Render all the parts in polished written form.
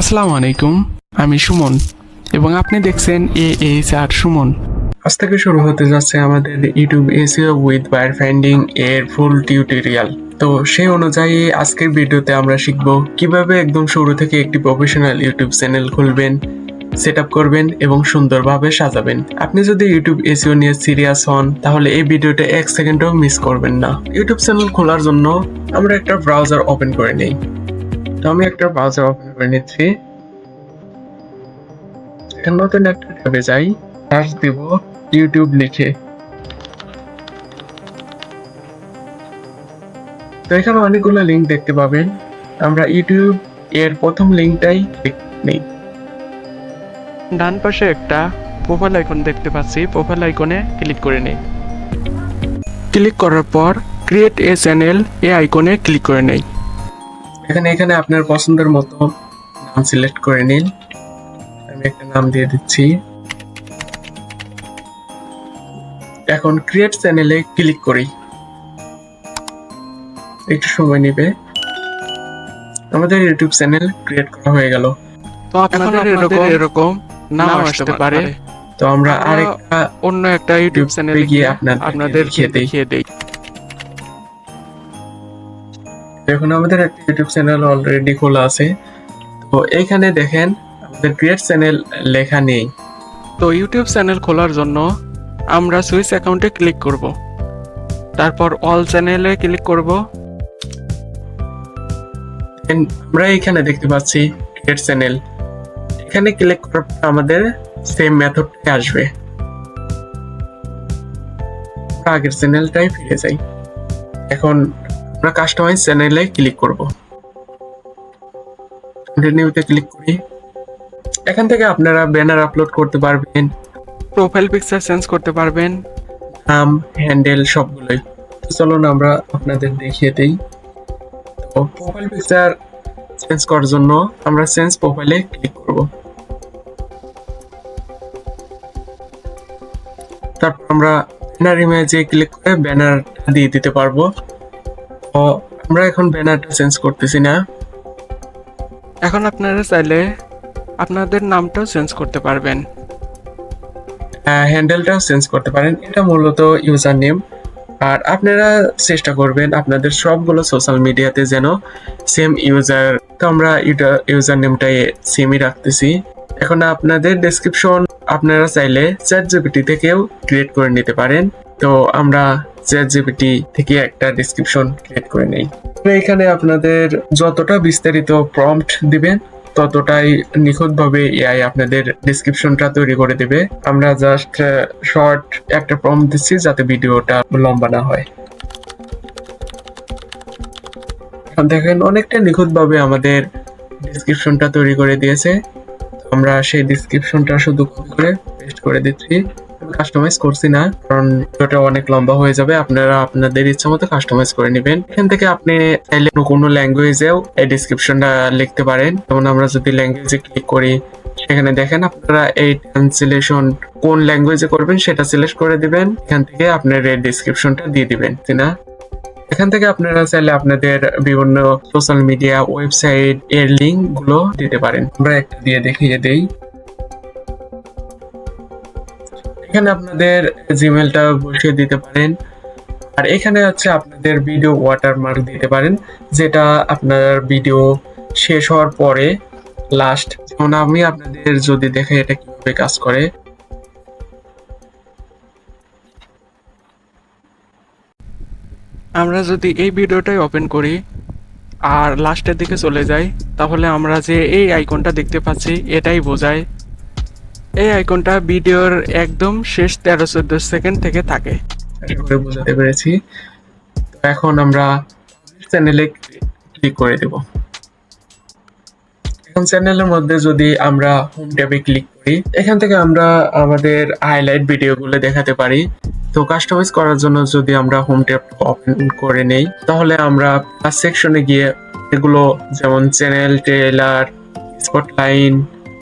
আসসালামু আলাইকুম, আমি সুমন এবং আপনি দেখছেন AHR সুমন। আজ থেকে শুরু হতে যাচ্ছে আমাদের YouTube SEO with buyer finding এর ফুল টিউটোরিয়াল। তো সেই অনুযায়ী আজকের ভিডিওতে আমরা শিখব কিভাবে একদম শুরু থেকে একটি প্রফেশনাল ইউটিউব চ্যানেল খুলবেন, সেট আপ করবেন এবং সুন্দরভাবে সাজাবেন। আপনি যদি ইউটিউব এসইও নিয়ে সিরিয়াস হন তাহলে এই ভিডিওটা এক সেকেন্ডও মিস করবেন না। ইউটিউব চ্যানেল খোলার জন্য আমরা একটা ব্রাউজার ওপেন করে নিই। তো আমি একটা ব্রাউজার ওপেন করে নিচ্ছি। নতুন একটা ট্যাবে যাই, সার্চ দিব ইউটিউব লিখে। তো এখানে অনেকগুলো লিংক দেখতে পাবেন। আমরা ইউটিউব এর প্রথম লিংকটাই ক্লিক নেই। ডান পাশে একটা প্রোফাইল আইকন দেখতে পাচ্ছি, প্রোফাইল আইকনে ক্লিক করে নেই। ক্লিক করার পর ক্রিয়েট এ চ্যানেল এ আইকনে ক্লিক করে নেই। এখানে আপনার পছন্দের মতো নাম সিলেক্ট করে নিন। আমি একটা নাম দিয়ে দিচ্ছি। এখন ক্রিয়েট চ্যানেলে ক্লিক করি। একটু সময় নেবে। আমাদের ইউটিউব চ্যানেল ক্রিয়েট করা হয়ে গেল। তো আপনাদের এরকম নাম আসতে পারে। তো আমরা আরেকটা অন্য একটা ইউটিউব চ্যানেলে গিয়ে আপনাদের দেখিয়ে দেই। এখন আমাদের একটা ইউটিউব চ্যানেল অলরেডি খোলা আছে। তো এইখানে দেখেন আমাদের ক্রিয়েট চ্যানেল লেখা নেই। তো ইউটিউব চ্যানেল খোলার জন্য আমরা সুইচ অ্যাকাউন্টে ক্লিক করব, তারপর অল চ্যানেলে ক্লিক করব। আমরা এখানে দেখতে পাচ্ছি ক্রিয়েট চ্যানেল। এখানে ক্লিক করার পর আমাদের সেম মেথডটাই আসবে। আগের চ্যানেলটাই ফিরে যাই। এখন আমরা কাস্টমাইজ চ্যানেলে ক্লিক করব। কন্টিনিউতে ক্লিক করি। এখান থেকে আপনারা ব্যানার আপলোড করতে পারবেন, প্রোফাইল পিকচার চেঞ্জ করতে পারবেন, নাম, হ্যান্ডেল সবগুলোই। তো চলুন আমরা আপনাদের দেখিয়ে দেই। তো প্রোফাইল পিকচার চেঞ্জ করার জন্য আমরা চেঞ্জ প্রোফাইলে ক্লিক করব। তারপর আমরা ব্যানার ইমেজে ক্লিক করে ব্যানার দিয়ে দিতে পারবো। তো আমরা এখন ব্যানারটা চেঞ্জ করতেছি না। এখন আপনারা চাইলে আপনাদের নামটাও চেঞ্জ করতে পারবেন, হ্যান্ডেলটাও চেঞ্জ করতে পারেন। এটা মূলত ইউজার নেম। আর আপনারা চেষ্টা করবেন আপনাদের সবগুলো সোশ্যাল মিডিয়াতে যেন সেম ইউজার। তো আমরা ইউজার নেমটাই সেমই রাখতেছি। এখন আপনাদের ডেসক্রিপশন আপনারা চাইলে চ্যাটজিপিটি থেকেও ক্রিয়েট করে নিতে পারেন। তো আমরা চ্যাটজিপিটি থেকে একটা ডেসক্রিপশন ক্রিয়েট করে নেই। এখানে আপনাদের যতটা বিস্তারিত প্রম্পট দিবেন ততটাই নিখুঁতভাবে এআই আপনাদের ডেসক্রিপশনটা তৈরি করে দেবে। আমরা জাস্ট শর্ট একটা প্রম্পট দিচ্ছি যাতে ভিডিওটা লম্বা না হয়। এখন দেখেন অনেকটা নিখুঁতভাবে আমাদের ডেসক্রিপশনটা তৈরি করে দিয়েছে। আমরা সেই ডেসক্রিপশনটা শুধু কপি করে পেস্ট করে দিচ্ছি। কাস্টমাইজ করছি না, কারণ ভিডিওটা অনেক লম্বা হয়ে যাবে। আপনারা আপনাদের ইচ্ছা মতো কাস্টমাইজ করে নেবেন। এখান থেকে আপনি চাইলে কোনো ল্যাঙ্গুয়েজেও এই ডেসক্রিপশনটা লিখতে পারেন। যেমন আমরা যদি ল্যাঙ্গুয়েজে ক্লিক করি, সেখানে দেখেন আপনারা এই ট্রান্সলেশন কোন ল্যাঙ্গুয়েজে করবেন সেটা সিলেক্ট করে দিবেন। এখান থেকে আপনার এই ডেসক্রিপশনটা দিয়ে দিবেন, তাই না? এখান থেকে আপনারা চাইলে আপনাদের বিভিন্ন সোশ্যাল মিডিয়া ওয়েবসাইট এর লিংক গুলো দিতে পারেন। আমরা একটা দিয়ে দেখিয়ে দেই। এখানে আপনাদের জিমেলটা বসিয়ে দিতে পারেন। আর এখানে হচ্ছে আপনাদের ভিডিও ওয়াটারমার্ক দিতে পারেন, যেটা আপনার ভিডিও শেষ হওয়ার পরে লাস্ট। যেমন আমি আপনাদের যদি দেখে এটা কিভাবে কাজ করে। আমরা যদি এই ভিডিওটাই ওপেন করি আর লাস্টের দিকে চলে যাই, তাহলে আমরা যে এই আইকনটা দেখতে পাচ্ছি এটাই বোঝায়। এই আইকনটা ভিডিওর একদম শেষ 13-14 সেকেন্ড থেকে থাকে। আশা করি বোঝাতে পেরেছি। তো এখন আমরা চ্যানেলে ক্লিক করে দেব। এখন চ্যানেলের মধ্যে যদি আমরা হোম ট্যাবে ক্লিক করি, এখান থেকে আমরা আমাদের হাইলাইট ভিডিওগুলো দেখাতে পারি। তো কাস্টমাইজ করার জন্য যদি আমরা হোম ট্যাব ওপেন করে নেই, তাহলে আমরা প্লাস সেকশনে গিয়ে এগুলো যেমন channel, trailer, spotlight,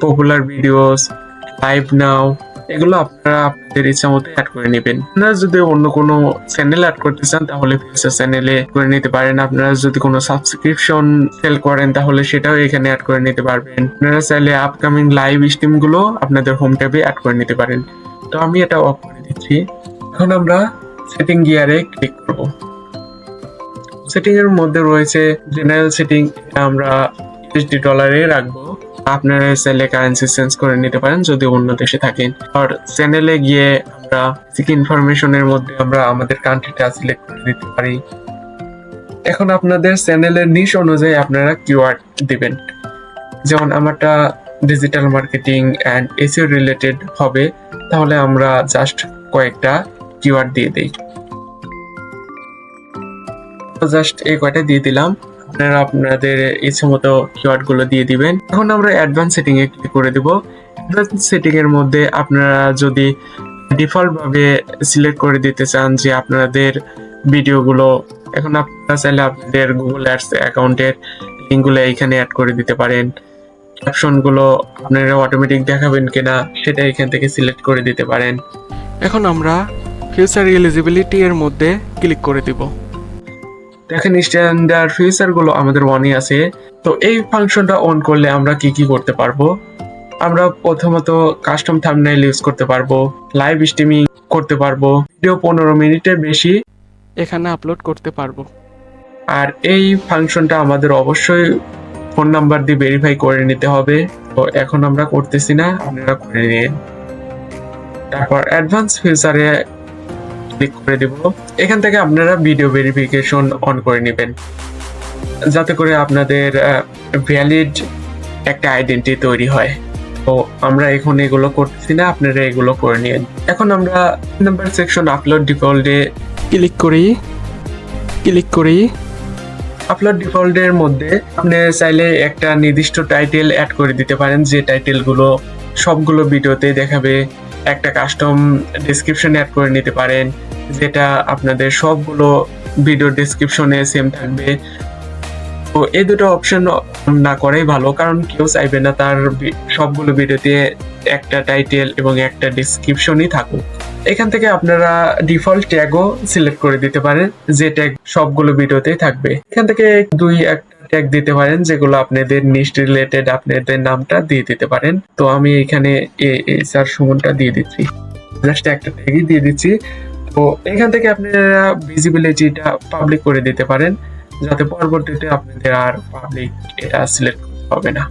popular videos, live now, এগুলো আপনারা আপনাদের ইচ্ছা মতো অ্যাড করে নেবেন। আপনারা যদি অন্য কোনো চ্যানেল অ্যাড করতে চান তাহলে ফিউচার চ্যানেলে করে নিতে পারেন। আপনারা যদি কোনো সাবস্ক্রিপশন সেল করেন তাহলে সেটাও এখানে অ্যাড করে নিতে পারবেন। আপনারা চাইলে আপকামিং লাইভ স্ট্রিম গুলো আপনাদের হোম ট্যাবে অ্যাড করে নিতে পারেন। তো আমি এটা অফ করে দিচ্ছি। এখন আমরা সেটিং গিয়ারে ক্লিক করব। সেটিং এর মধ্যে রয়েছে জেনারেল সেটিং, আমরা USD ডলারে রাখবো। আপনারা চাইলে কারেন্সি চেঞ্জ করে নিতে পারেন যদি অন্য দেশে থাকেন। আর চ্যানেলে গিয়ে আমরা বেসিক ইনফরমেশনের মধ্যে আমরা আমাদের কান্ট্রিটা সিলেক্ট করে দিতে পারি। এখন আপনাদের চ্যানেলের নিশ অনুযায়ী আপনারা কিওয়ার্ড দিবেন। যেমন আমারটা digital marketing and SEO related হবে, তাহলে আমরা জাস্ট কয়েকটা কিওয়ার্ড দিয়ে দেই। জাস্ট এই কয়টা দিয়ে দিলাম। আপনারা আপনাদের ইচ্ছে মতো কিওয়ার্ড গুলো দিয়ে দিবেন। এখন আমরা অ্যাডভান্স সেটিং এ ক্লিক করে দিব। অ্যাডভান্স সেটিং এর মধ্যে আপনারা যদি ডিফল্ট ভাবে সিলেক্ট করে দিতে চান যে আপনাদের ভিডিওগুলো, এখন আপনারা চাইলে আপনাদের গুগল অ্যাডস অ্যাকাউন্টের লিঙ্কগুলো এখানে অ্যাড করে দিতে পারেন। ক্যাপশন গুলো আপনারা অটোমেটিক দেখাবেন কিনা সেটা এখান থেকে সিলেক্ট করে দিতে পারেন। এখন আমরা ফিউচার এলিজিবিলিটি এর মধ্যে ক্লিক করে দিব। দেখেন স্ট্যান্ডার্ড ফিচার গুলো আমাদের অনই আছে। তো এই ফাংশনটা অন করলে আমরা কি কি করতে পারবো? আমরা প্রথমত কাস্টম থাম্বনেইল ইউজ করতে পারবো, লাইভ স্ট্রিমিং করতে পারবো, ভিডিও 15 মিনিটের বেশি এখানে আপলোড করতে পারবো। আর এই ফাংশনটা আমাদের অবশ্যই ফোন নাম্বার দিয়ে ভেরিফাই করে নিতে হবে। তো এখন আমরা করতেছি না, আপনারা করে নিন। তারপর অ্যাডভান্স ফিচারে ক্লিক করে দিব। এখান থেকে আপনারা ভিডিও ভেরিফিকেশন অন করে নেবেন, যাতে করে আপনাদের ভ্যালিড একটা আইডেন্টি তৈরি হয়। তো আমরা এখন এগুলো করতেছি না, আপনারা এগুলো করে নিন। এখন আমরা নাম্বার সেকশন আপলোড ডিফল্টে ক্লিক করি। আপলোড ডিফল্টের মধ্যে আপনি চাইলে একটা নির্দিষ্ট টাইটেল অ্যাড করে দিতে পারেন, যে টাইটেলগুলো সবগুলো ভিডিওতে দেখাবে। একটা কাস্টম ডেসক্রিপশন অ্যাড করে নিতে পারেন, যেটা আপনাদের সবগুলো ভিডিও ডেসক্রিপশনে সেম থাকবে। তো এই দুটো অপশন না করাই ভালো, কারণ কেউ চাইবে না তার সবগুলো ভিডিওতে একটা টাইটেল এবং একটা ডেসক্রিপশনই থাকুক। এখান থেকে আপনারা ডিফল্ট ট্যাগও সিলেক্ট করে দিতে পারেন, যে ট্যাগ সবগুলো ভিডিওতেই থাকবে। এখান থেকে একটা ট্যাগ দিতে পারেন যেগুলো আপনাদের নিশ রিলেটেড, আপনাদের নামটা দিয়ে দিতে পারেন। তো আমি এখানে স্যার সুমনটা দিয়ে দিচ্ছি, জাস্ট একটা ট্যাগই দিয়ে দিচ্ছি। তো এখান থেকে আপনারা ভিজিবিলিটিটা পাবলিক করে দিতে পারেন, যাতে পরবর্তীতে আপনাদের আর পাবলিক এটা সিলেক্ট করতে হবে না।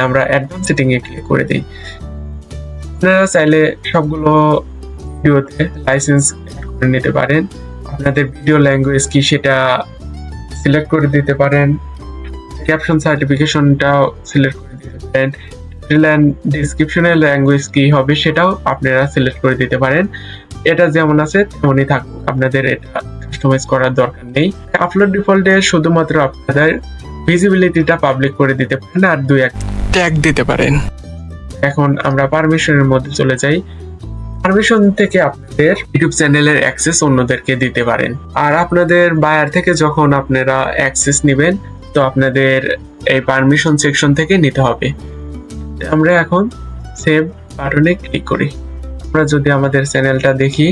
আমরা অ্যাডভান্স সেটিং এ ক্লিক করে দিই। আপনারা চাইলে সবগুলো ভিডিওতে লাইসেন্স করে নিতে পারেন। আপনাদের ভিডিও ল্যাঙ্গুয়েজ কি সেটা সিলেক্ট করে দিতে পারেন। ক্যাপশন সার্টিফিকেশনটাও সিলেক্ট করে দিতে পারেন। ডেসক্রিপশনের ল্যাঙ্গুয়েজ কি হবে সেটাও আপনারা সিলেক্ট করে দিতে পারেন। এটা যেমন আছে তেমনই থাকুক, আপনাদের এটা কাস্টমাইজ করার দরকার নেই। আপলোড ডিফল্টে শুধুমাত্র আপনাদের ভিজিবিলিটিটা পাবলিক করে দিতে পারেন আর দুই এক ট্যাগ দিতে পারেন। এখন আমরা পারমিশনের মধ্যে চলে যাই। পারমিশন থেকে আপনাদের ইউটিউব চ্যানেলের অ্যাক্সেস অন্যদেরকে দিতে পারেন। আর আপনাদের বায়ার থেকে যখন আপনারা অ্যাক্সেস নেবেন, তো আপনাদের এই পারমিশন সেকশন থেকে নিতে হবে। আমরা এখন সেভ বাটনে ক্লিক করি। আমরা যদি আমাদের চ্যানেলটা দেখি,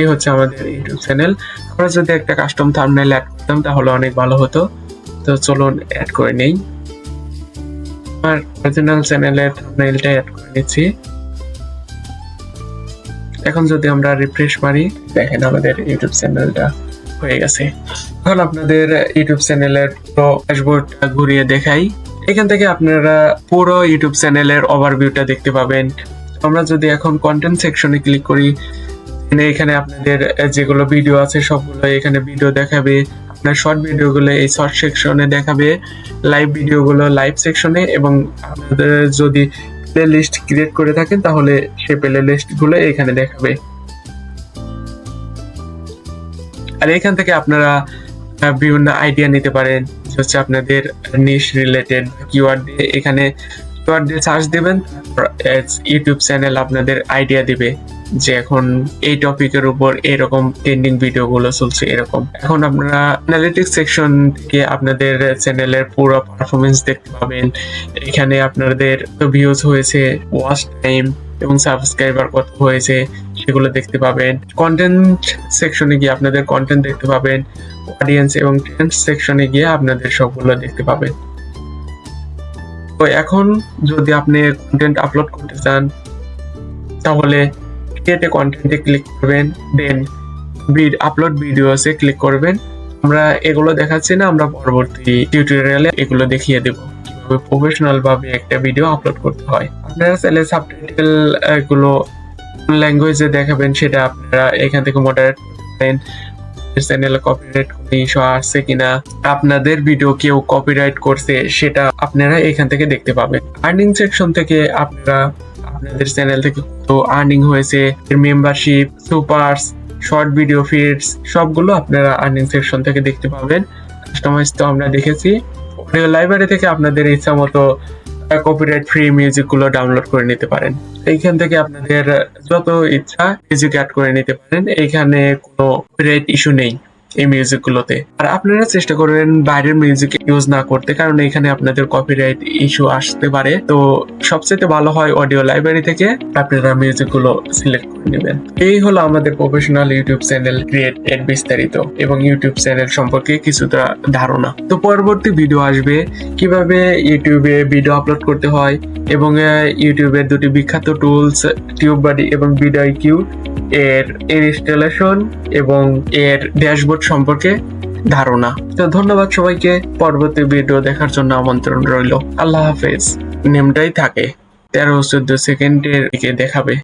এই হচ্ছে আমাদের ইউটিউব চ্যানেল। আমরা যদি একটা কাস্টম থাম্বনেইল অ্যাড করতাম তাহলে অনেক ভালো হতো। তো চলুন অ্যাড করে নেই। আমার অরিজিনাল চ্যানেলের থাম্বনেইলটা অ্যাড করে নিচ্ছি। এখন যদি আমরা রিফ্রেশ মারি, দেখেন আমাদের ইউটিউব চ্যানেলটা হয়ে গেছে। এখন আপনাদের ইউটিউব চ্যানেলের পুরো ড্যাশবোর্ডটা ঘুরিয়ে দেখাই। এখান থেকে আপনারা পুরো ইউটিউব চ্যানেলের ওভারভিউটা দেখতে পাবেন। আমরা যদি এখন কন্টেন্ট সেকশনে ক্লিক করি, এখানে আপনাদের যেগুলো ভিডিও আছে সবগুলো এখানে ভিডিও দেখাবে। আপনার শর্ট ভিডিওগুলো এই শর্ট সেকশনে দেখাবে, লাইভ ভিডিওগুলো লাইভ সেকশনে, এবং আপনাদের যদি প্লে লিস্ট ক্রিয়েট করে থাকেন তাহলে সেই প্লে লিস্ট গুলো এখানে দেখাবে। আর এখান থেকে আপনারা বিভিন্ন আইডিয়া নিতে পারেন, হচ্ছে আপনাদের নিশ রিলেটেড কিওয়ার্ড দিয়ে এখানে কিওয়ার্ড দিয়ে সার্চ দিবেন। ইউটিউব চ্যানেল আপনাদের আইডিয়া দিবে যে এখন এই টপিকের উপর এরকম ট্রেন্ডিং ভিডিও গুলো চলছে এরকম। এখন আপনারা অ্যানালিটিক্স সেকশন থেকে আপনাদের চ্যানেলের পুরো পারফরমেন্স দেখতে পাবেন। এখানে আপনাদের ভিউজ হয়েছে, ওয়াচ টাইম, এবং সাবস্ক্রাইবার কত হয়েছে সেগুলো দেখতে পাবেন। কন্টেন্ট সেকশনে গিয়ে আপনাদের কন্টেন্ট দেখতে পাবেন, অডিয়েন্স এবং ট্রেন্ড সেকশনে গিয়ে আপনাদের সবগুলো দেখতে পাবেন। তো এখন যদি আপনি কন্টেন্ট আপলোড করতে চান তাহলে ক্রিয়েট এ কন্টেন্টে ক্লিক করবেন, দেন আপলোড ভিডিওসে ক্লিক করবেন। আমরা এগুলো দেখাচ্ছি না, আমরা পরবর্তী টিউটোরিয়ালে এগুলো দেখিয়ে দেব কিভাবে প্রফেশনাল ভাবে একটা ভিডিও আপলোড করতে হয়। আপনারা চাইলে সাবটাইটেল গুলো ল্যাঙ্গুয়েজে দেখাবেন, সেটা আপনারা এখান থেকে মডারেট করতে পারেন। চ্যানেলে কপিরাইট কোনো ইস্যু আসছে কিনা, আপনাদের ভিডিও কেউ কপিরাইট করছে সেটা আপনারা এখান থেকে দেখতে পাবেন। আর্নিং সেকশন থেকে আপনারা আপনাদের চ্যানেল থেকে কত আর্নিং হয়েছে, মেম্বারশিপ, সুপারস, শর্ট ভিডিও ফিডস সবগুলো আপনারা আর্নিং সেকশন থেকে দেখতে পাবেন। কাস্টমাইজ তো আমরা দেখেছি। অডিও লাইব্রেরি থেকে আপনাদের ইচ্ছা মতো কপিরাইট ফ্রি মিউজিক গুলো ডাউনলোড করে নিতে পারেন। এইখান থেকে আপনাদের যত ইচ্ছা মিউজিক অ্যাড করে নিতে পারেন, এইখানে কোনো কপিরাইট ইস্যু নেই এই মিউজিক গুলোতে। আর আপনারা চেষ্টা করবেন বাইরের মিউজিক ইউজ না করতে, কারণ এখানে আপনাদের কপিরাইট ইস্যু আসতে পারে। তো সবচেয়ে ভালো হয় অডিও লাইব্রেরি থেকে আপনারা মিউজিক গুলো সিলেক্ট করে নেবেন। এই হলো আমাদের প্রফেশনাল ইউটিউব চ্যানেল ক্রিয়েট এর বিস্তারিত এবং ইউটিউব চ্যানেল সম্পর্কে কিছুটা ধারণা। তো পরবর্তী ভিডিও আসবে কিভাবে ইউটিউবে ভিডিও আপলোড করতে হয় এবং ইউটিউবের দুটি বিখ্যাত টুলস টিউববাডি এবং ভিডিওইকিউ এর ইনস্টলেশন এবং এর ড্যাশবোর্ড সম্পর্কে ধারণা। তো ধন্যবাদ সবাইকে, পরবর্তী ভিডিও দেখার জন্য আমন্ত্রণ রইল। আল্লাহ হাফেজ। নেমটাই থাকে 13-14 সেকেন্ডের দিকে দেখাবে।